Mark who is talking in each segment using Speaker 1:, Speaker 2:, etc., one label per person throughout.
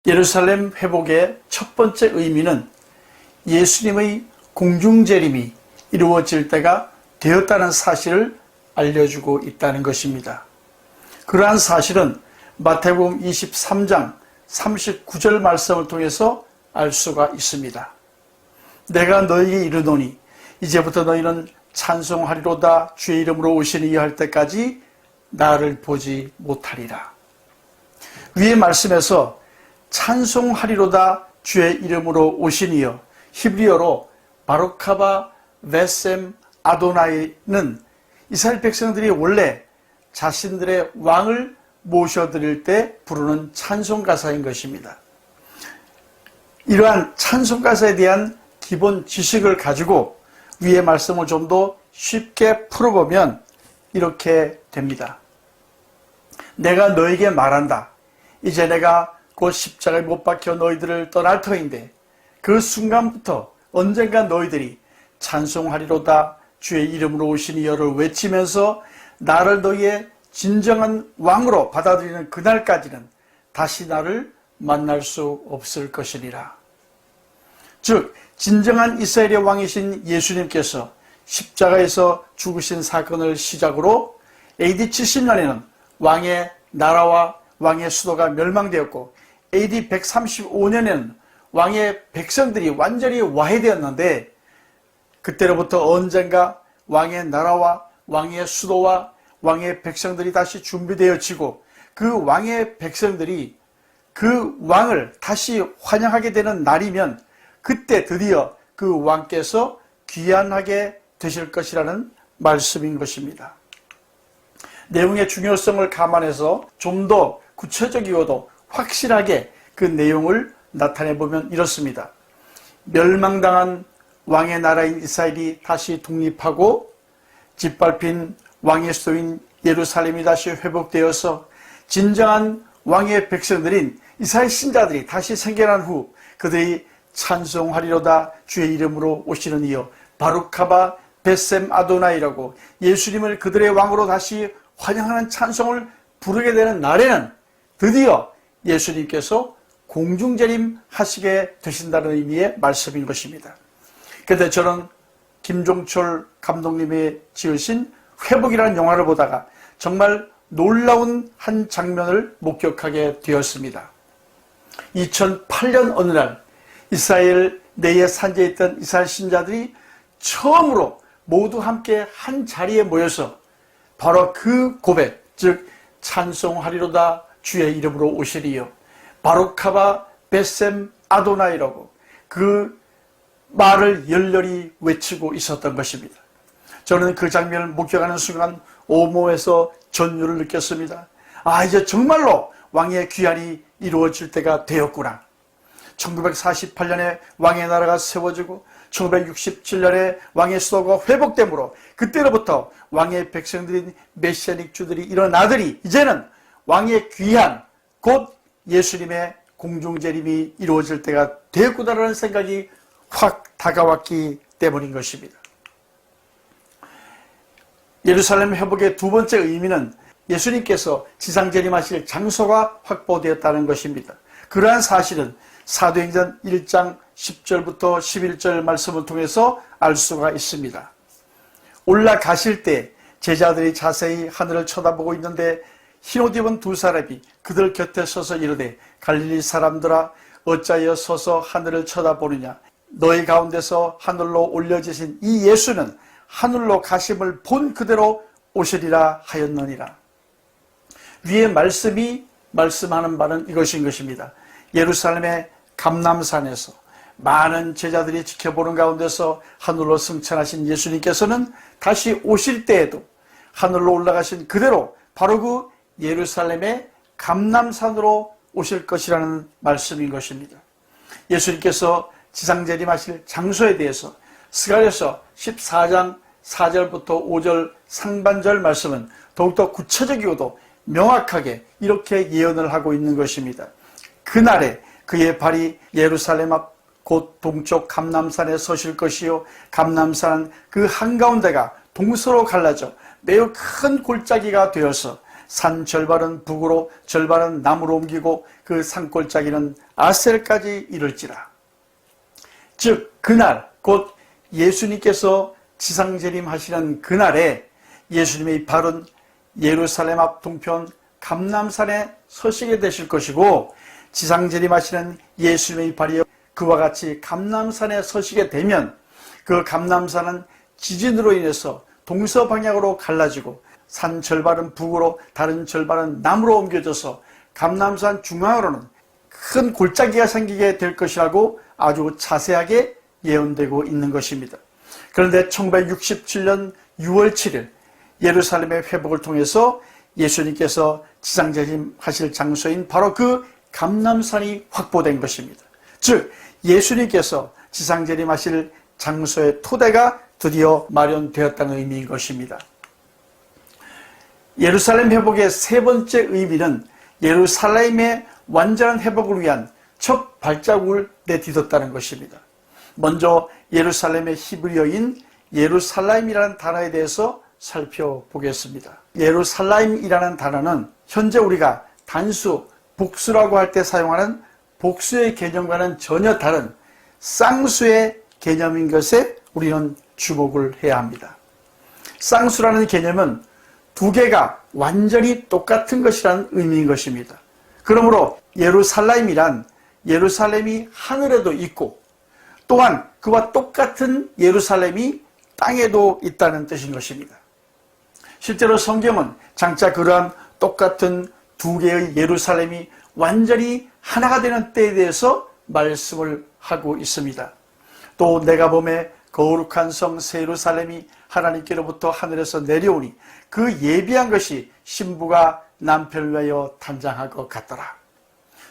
Speaker 1: 예루살렘 회복의 첫 번째 의미는 예수님의 공중재림이 이루어질 때가 되었다는 사실을 알려주고 있다는 것입니다. 그러한 사실은 마태복음 23장 39절 말씀을 통해서 알 수가 있습니다. 내가 너희에게 이르노니 이제부터 너희는 찬송하리로다 주의 이름으로 오시니 할 때까지 나를 보지 못하리라. 위의 말씀에서 찬송하리로다 주의 이름으로 오시니여 히브리어로 바루카바 베셈 아도나이는 이스라엘 백성들이 원래 자신들의 왕을 모셔드릴 때 부르는 찬송가사인 것입니다. 이러한 찬송가사에 대한 기본 지식을 가지고 위의 말씀을 좀 더 쉽게 풀어보면 이렇게 됩니다. 내가 너에게 말한다. 이제 내가 곧 십자가에 못 박혀 너희들을 떠날 터인데 그 순간부터 언젠가 너희들이 찬송하리로다 주의 이름으로 오시니여를 외치면서 나를 너희의 진정한 왕으로 받아들이는 그날까지는 다시 나를 만날 수 없을 것이니라. 즉 진정한 이스라엘의 왕이신 예수님께서 십자가에서 죽으신 사건을 시작으로 AD 70년에는 왕의 나라와 왕의 수도가 멸망되었고 AD 135년에는 왕의 백성들이 완전히 와해되었는데 그때로부터 언젠가 왕의 나라와 왕의 수도와 왕의 백성들이 다시 준비되어지고 그 왕의 백성들이 그 왕을 다시 환영하게 되는 날이면 그때 드디어 그 왕께서 귀환하게 되실 것이라는 말씀인 것입니다. 내용의 중요성을 감안해서 좀 더 구체적이고도 확실하게 그 내용을 나타내보면 이렇습니다. 멸망당한 왕의 나라인 이스라엘이 다시 독립하고 짓밟힌 왕의 수도인 예루살렘이 다시 회복되어서 진정한 왕의 백성들인 이스라엘 신자들이 다시 생겨난 후 그들이 찬송하리로다 주의 이름으로 오시는 이여 바루카바 베셈 아도나이라고 예수님을 그들의 왕으로 다시 환영하는 찬송을 부르게 되는 날에는 드디어 예수님께서 공중재림 하시게 되신다는 의미의 말씀인 것입니다. 그런데 저는 김종철 감독님이 지으신 회복이라는 영화를 보다가 정말 놀라운 한 장면을 목격하게 되었습니다. 2008년 어느 날 이스라엘 내에 산지에 있던 이스라엘 신자들이 처음으로 모두 함께 한 자리에 모여서 바로 그 고백, 즉 찬송하리로다 주의 이름으로 오시리요 바루카바 베셈 아도나이라고 그 말을 열렬히 외치고 있었던 것입니다. 저는 그 장면을 목격하는 순간 온몸에서 전율을 느꼈습니다. 아, 이제 정말로 왕의 귀환이 이루어질 때가 되었구나. 1948년에 왕의 나라가 세워지고 1967년에 왕의 수도가 회복되므로 그때로부터 왕의 백성들인 메시아닉 주들이 일어나더니 이제는 왕의 귀환 곧 예수님의 공중재림이 이루어질 때가 되었구나라는 생각이 확 다가왔기 때문인 것입니다. 예루살렘 회복의 두 번째 의미는 예수님께서 지상재림하실 장소가 확보되었다는 것입니다. 그러한 사실은 사도행전 1장 10절부터 11절 말씀을 통해서 알 수가 있습니다. 올라가실 때 제자들이 자세히 하늘을 쳐다보고 있는데 흰옷 입은 두 사람이 그들 곁에 서서 이르되 갈릴리 사람들아 어찌하여 서서 하늘을 쳐다보느냐 너희 가운데서 하늘로 올려지신 이 예수는 하늘로 가심을 본 그대로 오시리라 하였느니라. 위의 말씀이 말씀하는 바는 이것인 것입니다. 예루살렘의 감람산에서 많은 제자들이 지켜보는 가운데서 하늘로 승천하신 예수님께서는 다시 오실 때에도 하늘로 올라가신 그대로 바로 그 예루살렘의 감람산으로 오실 것이라는 말씀인 것입니다. 예수님께서 지상재림하실 장소에 대해서 스가랴서 14장 4절부터 5절 상반절 말씀은 더욱더 구체적이고도 명확하게 이렇게 예언을 하고 있는 것입니다. 그날에 그의 발이 예루살렘 앞 곧 동쪽 감람산에 서실 것이요 감람산 그 한가운데가 동서로 갈라져 매우 큰 골짜기가 되어서 산 절반은 북으로 절반은 남으로 옮기고 그 산골짜기는 아셀까지 이를지라. 즉 그날 곧 예수님께서 지상재림하시는 그날에 예수님의 발은 예루살렘 앞 동편 감람산에 서시게 되실 것이고, 지상재림하시는 예수님의 발이 그와 같이 감람산에 서시게 되면 그 감람산은 지진으로 인해서 동서방향으로 갈라지고 산 절반은 북으로 다른 절반은 남으로 옮겨져서 감람산 중앙으로는 큰 골짜기가 생기게 될 것이라고 아주 자세하게 예언되고 있는 것입니다. 그런데 1967년 6월 7일 예루살렘의 회복을 통해서 예수님께서 지상재림하실 장소인 바로 그 감람산이 확보된 것입니다. 즉 예수님께서 지상재림하실 장소의 토대가 드디어 마련되었다는 의미인 것입니다. 예루살렘 회복의 세 번째 의미는 예루살렘의 완전한 회복을 위한 첫 발자국을 내딛었다는 것입니다. 먼저 예루살렘의 히브리어인 예루살렘이라는 단어에 대해서 살펴보겠습니다. 예루살렘이라는 단어는 현재 우리가 단수, 복수라고 할 때 사용하는 복수의 개념과는 전혀 다른 쌍수의 개념인 것에 우리는 주목을 해야 합니다. 쌍수라는 개념은 두 개가 완전히 똑같은 것이라는 의미인 것입니다. 그러므로 예루살렘이란 예루살렘이 하늘에도 있고 또한 그와 똑같은 예루살렘이 땅에도 있다는 뜻인 것입니다. 실제로 성경은 장차 그러한 똑같은 두 개의 예루살렘이 완전히 하나가 되는 때에 대해서 말씀을 하고 있습니다. 또 내가 보매 거룩한 성 새 예루살렘이 하나님께로부터 하늘에서 내려오니 그 예비한 것이 신부가 남편을 위하여 탄장할 것 같더라.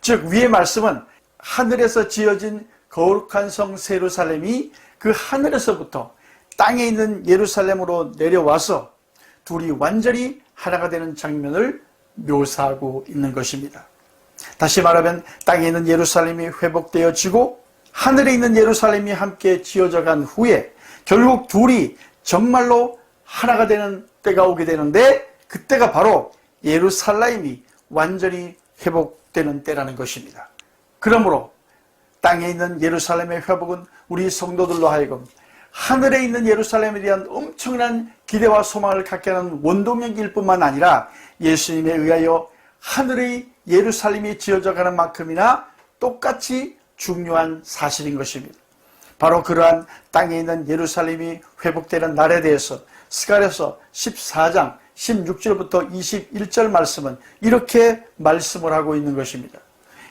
Speaker 1: 즉 위의 말씀은 하늘에서 지어진 거룩한 성 새 예루살렘이 그 하늘에서부터 땅에 있는 예루살렘으로 내려와서 둘이 완전히 하나가 되는 장면을 묘사하고 있는 것입니다. 다시 말하면 땅에 있는 예루살렘이 회복되어지고 하늘에 있는 예루살렘이 함께 지어져 간 후에 결국 둘이 정말로 하나가 되는 때가 오게 되는데, 그때가 바로 예루살렘이 완전히 회복되는 때라는 것입니다. 그러므로 땅에 있는 예루살렘의 회복은 우리 성도들로 하여금 하늘에 있는 예루살렘에 대한 엄청난 기대와 소망을 갖게 하는 원동력일 뿐만 아니라 예수님에 의하여 하늘의 예루살렘이 지어져 가는 만큼이나 똑같이 중요한 사실인 것입니다. 바로 그러한 땅에 있는 예루살렘이 회복되는 날에 대해서 스가랴서 14장 16절부터 21절 말씀은 이렇게 말씀을 하고 있는 것입니다.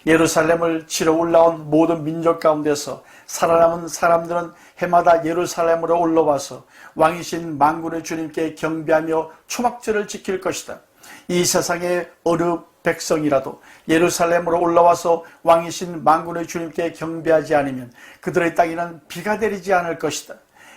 Speaker 1: 예루살렘을 치러 올라온 모든 민족 가운데서 살아남은 사람들은 해마다 예루살렘으로 올라와서 왕이신 만군의 주님께 경배하며 초막절을 지킬 것이다. 이 세상의 어느 백성이라도 예루살렘으로 올라와서 왕이신 만군의 주님께 경배하지 않으면 그들의 땅에는 비가 내리지 않을 것이다.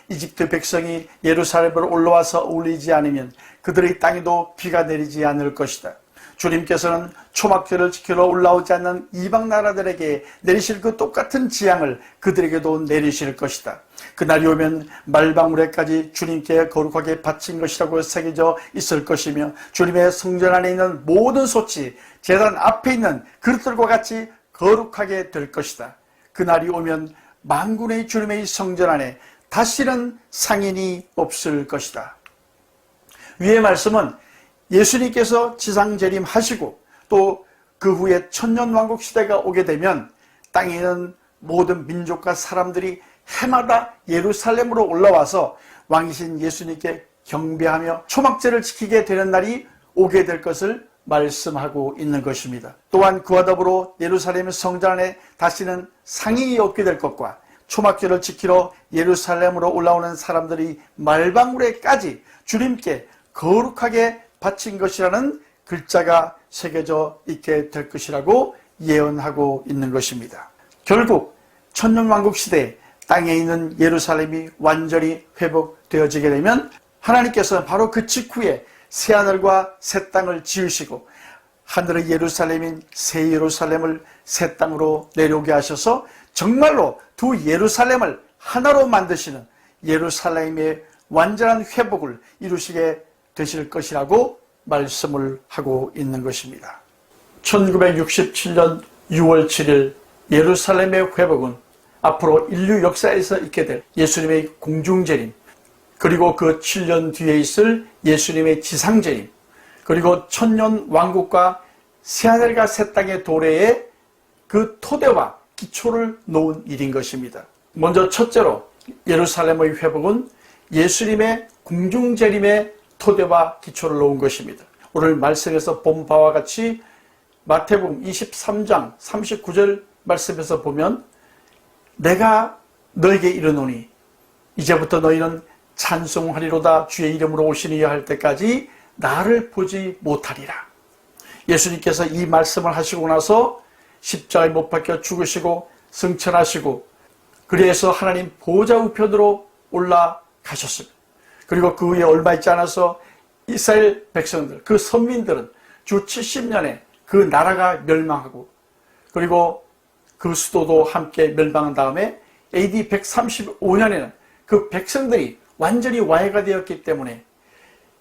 Speaker 1: 이집트 백성이 예루살렘으로 올라와서 어울리지 않으면 그들의 땅에도 비가 내리지 않을 것이다. 주님께서는 초막절을 지키러 올라오지 않는 이방 나라들에게 내리실 그 똑같은 재앙을 그들에게도 내리실 것이다. 그날이 오면 말방울에까지 주님께 거룩하게 바친 것이라고 새겨져 있을 것이며 주님의 성전 안에 있는 모든 솥이 제단 앞에 있는 그릇들과 같이 거룩하게 될 것이다. 그날이 오면 만군의 주님의 성전 안에 다시는 상인이 없을 것이다. 위의 말씀은 예수님께서 지상재림하시고 또 그 후에 천년왕국 시대가 오게 되면 땅에 있는 모든 민족과 사람들이 해마다 예루살렘으로 올라와서 왕이신 예수님께 경배하며 초막절을 지키게 되는 날이 오게 될 것을 말씀하고 있는 것입니다. 또한 그와 더불어 예루살렘의 성전 안에 다시는 상인이 없게 될 것과 초막절을 지키러 예루살렘으로 올라오는 사람들이 말방울에까지 주님께 거룩하게 바친 것이라는 글자가 새겨져 있게 될 것이라고 예언하고 있는 것입니다. 결국 천년왕국 시대에 땅에 있는 예루살렘이 완전히 회복되어지게 되면 하나님께서 바로 그 직후에 새하늘과 새 땅을 지으시고 하늘의 예루살렘인 새 예루살렘을 새 땅으로 내려오게 하셔서 정말로 두 예루살렘을 하나로 만드시는 예루살렘의 완전한 회복을 이루시게 되실 것이라고 말씀을 하고 있는 것입니다. 1967년 6월 7일 예루살렘의 회복은 앞으로 인류 역사에서 있게 될 예수님의 공중재림, 그리고 그 7년 뒤에 있을 예수님의 지상재림, 그리고 천년 왕국과 새하늘과 새 땅의 도래의 그 토대와 기초를 놓은 일인 것입니다. 먼저 첫째로 예루살렘의 회복은 예수님의 공중재림의 토대와 기초를 놓은 것입니다. 오늘 말씀에서 본 바와 같이 마태복음 23장 39절 말씀에서 보면 내가 너에게 이르노니 이제부터 너희는 찬송하리로다 주의 이름으로 오시니여 할 때까지 나를 보지 못하리라. 예수님께서 이 말씀을 하시고 나서 십자가에 못 박혀 죽으시고 승천하시고 그래서 하나님 보좌 우편으로 올라가셨습니다. 그리고 그 후에 얼마 있지 않아서 이스라엘 백성들, 그 선민들은 주 70년에 그 나라가 멸망하고 그리고 그 수도도 함께 멸망한 다음에 AD 135년에는 그 백성들이 완전히 와해가 되었기 때문에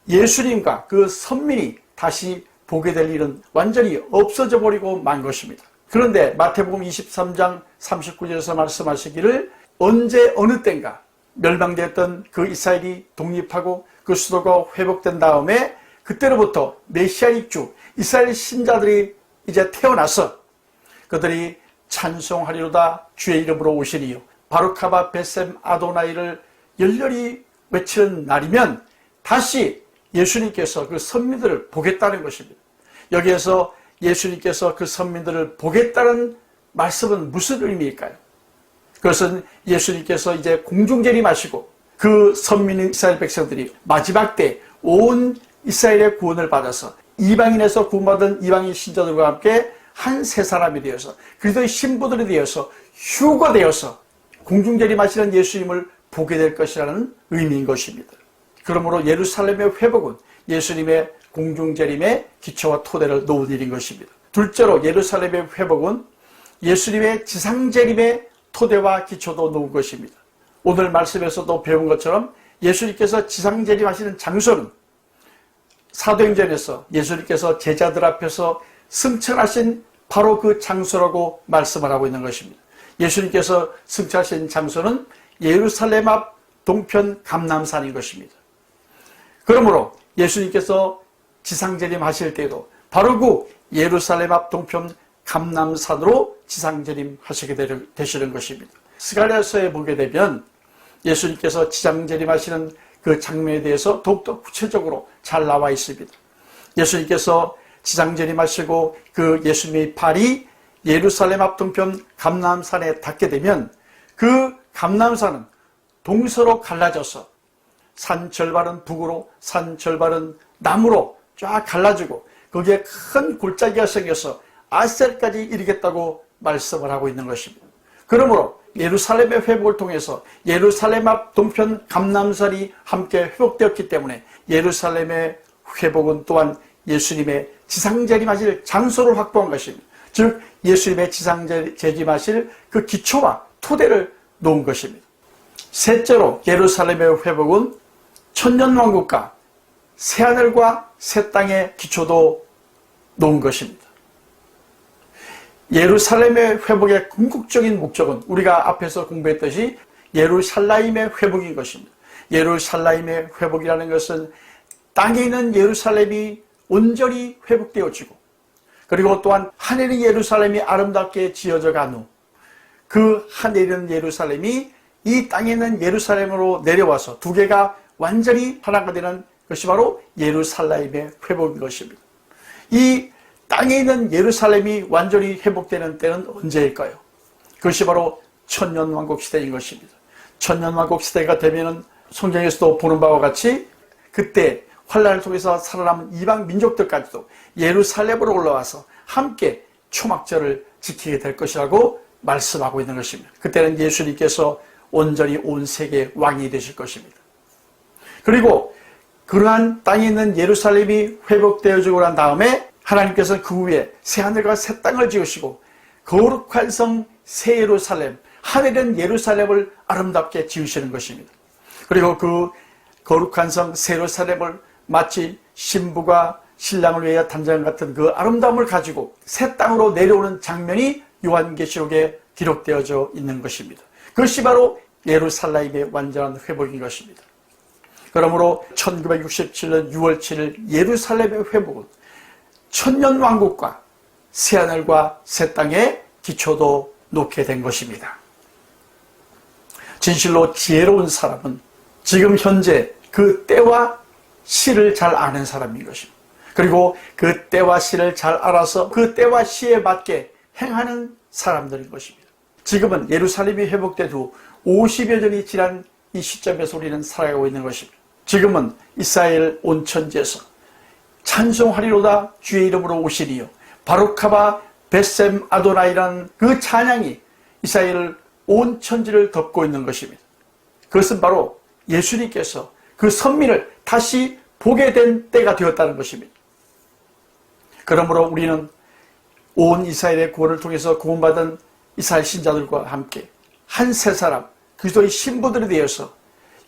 Speaker 1: 예수님과 그 선민이 다시 보게 될 일은 완전히 없어져 버리고 만 것입니다. 그런데 마태복음 23장 39절에서 말씀하시기를 언제 어느 때인가 멸망되었던 그 이스라엘이 독립하고 그 수도가 회복된 다음에 그때로부터 메시아닉 주 이스라엘 신자들이 이제 태어나서 그들이 찬송하리로다 주의 이름으로 오시리요 바루카바 베셈 아도나이를 열렬히 외치는 날이면 다시 예수님께서 그 선민들을 보겠다는 것입니다. 여기에서 예수님께서 그 선민들을 보겠다는 말씀은 무슨 의미일까요? 그것은 예수님께서 이제 공중재림하시고 그 선민 이스라엘 백성들이 마지막 때 온 이스라엘의 구원을 받아서 이방인에서 구원받은 이방인 신자들과 함께 한 세 사람이 되어서 그리스도의 신부들이 되어서 휴거되어서 공중재림하시는 예수님을 보게 될 것이라는 의미인 것입니다. 그러므로 예루살렘의 회복은 예수님의 공중재림의 기초와 토대를 놓은 일인 것입니다. 둘째로 예루살렘의 회복은 예수님의 지상재림의 토대와 기초도 놓은 것입니다. 오늘 말씀에서도 배운 것처럼 예수님께서 지상재림하시는 장소는 사도행전에서 예수님께서 제자들 앞에서 승천하신 바로 그 장소라고 말씀을 하고 있는 것입니다. 예수님께서 승천하신 장소는 예루살렘 앞 동편 감람산인 것입니다. 그러므로 예수님께서 지상재림하실 때에도 바로 그 예루살렘 앞 동편 감람산으로 지상재림하시게 되시는 것입니다. 스가랴서에 보게 되면 예수님께서 지상재림하시는 그 장면에 대해서 더욱더 구체적으로 잘 나와 있습니다. 예수님께서 지상재림하시고 그 예수님의 발이 예루살렘 앞 동편 감람산에 닿게 되면 그 감람산은 동서로 갈라져서 산 절반은 북으로 산 절반은 남으로 쫙 갈라지고 거기에 큰 골짜기가 생겨서 아셀까지 이르겠다고 말씀을 하고 있는 것입니다. 그러므로 예루살렘의 회복을 통해서 예루살렘 앞 동편 감람산이 함께 회복되었기 때문에 예루살렘의 회복은 또한 예수님의 지상재림하실 장소를 확보한 것입니다. 즉 예수님의 지상재림하실 그 기초와 토대를 놓은 것입니다. 셋째로 예루살렘의 회복은 천년왕국과 새하늘과 새 땅의 기초도 놓은 것입니다. 예루살렘의 회복의 궁극적인 목적은 우리가 앞에서 공부했듯이 예루살렘의 회복인 것입니다. 예루살렘의 회복이라는 것은 땅에 있는 예루살렘이 온전히 회복되어지고 그리고 또한 하늘의 예루살렘이 아름답게 지어져 간 후 그 하늘에 있는 예루살렘이 이 땅에 있는 예루살렘으로 내려와서 두 개가 완전히 하나가 되는 것이 바로 예루살렘의 회복인 것입니다. 이 땅에 있는 예루살렘이 완전히 회복되는 때는 언제일까요? 그것이 바로 천년왕국 시대인 것입니다. 천년왕국 시대가 되면은 성경에서도 보는 바와 같이 그때 환란을 통해서 살아남은 이방 민족들까지도 예루살렘으로 올라와서 함께 초막절을 지키게 될 것이라고 말씀하고 있는 것입니다. 그때는 예수님께서 온전히 온 세계의 왕이 되실 것입니다. 그리고 그러한 땅에 있는 예루살렘이 회복되어지고 난 다음에 하나님께서는 그 후에 새하늘과 새 땅을 지으시고 거룩한 성 새 예루살렘, 하늘은 예루살렘을 아름답게 지으시는 것입니다. 그리고 그 거룩한 성 새 예루살렘을 마치 신부가 신랑을 위하여 단장 같은 그 아름다움을 가지고 새 땅으로 내려오는 장면이 요한계시록에 기록되어져 있는 것입니다. 그것이 바로 예루살렘의 완전한 회복인 것입니다. 그러므로 1967년 6월 7일 예루살렘의 회복은 천년왕국과 새하늘과 새 땅의 기초도 놓게 된 것입니다. 진실로 지혜로운 사람은 지금 현재 그 때와 시를 잘 아는 사람인 것입니다. 그리고 그 때와 시를 잘 알아서 그 때와 시에 맞게 행하는 사람들인 것입니다. 지금은 예루살렘이 회복된 후 50여 년이 지난 이 시점에서 우리는 살아가고 있는 것입니다. 지금은 이스라엘 온 천지에서 찬송하리로다 주의 이름으로 오시리요 바루카바 벳셈 아도나이라는 그 찬양이 이스라엘 온 천지를 덮고 있는 것입니다. 그것은 바로 예수님께서 그 선민을 다시 보게 된 때가 되었다는 것입니다. 그러므로 우리는 온 이스라엘의 구원을 통해서 구원받은 이스라엘 신자들과 함께 한 세 사람 그리스도의 신부들이 되어서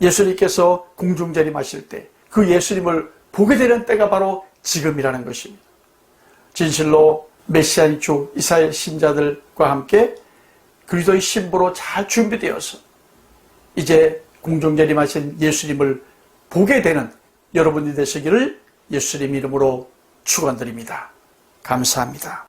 Speaker 1: 예수님께서 공중재림하실 때 그 예수님을 보게 되는 때가 바로 지금이라는 것입니다. 진실로 메시아의 주 이스라엘 신자들과 함께 그리스도의 신부로 잘 준비되어서 이제 공중재림하신 예수님을 보게 되는 여러분이 되시기를 예수님 이름으로 축원드립니다. 감사합니다.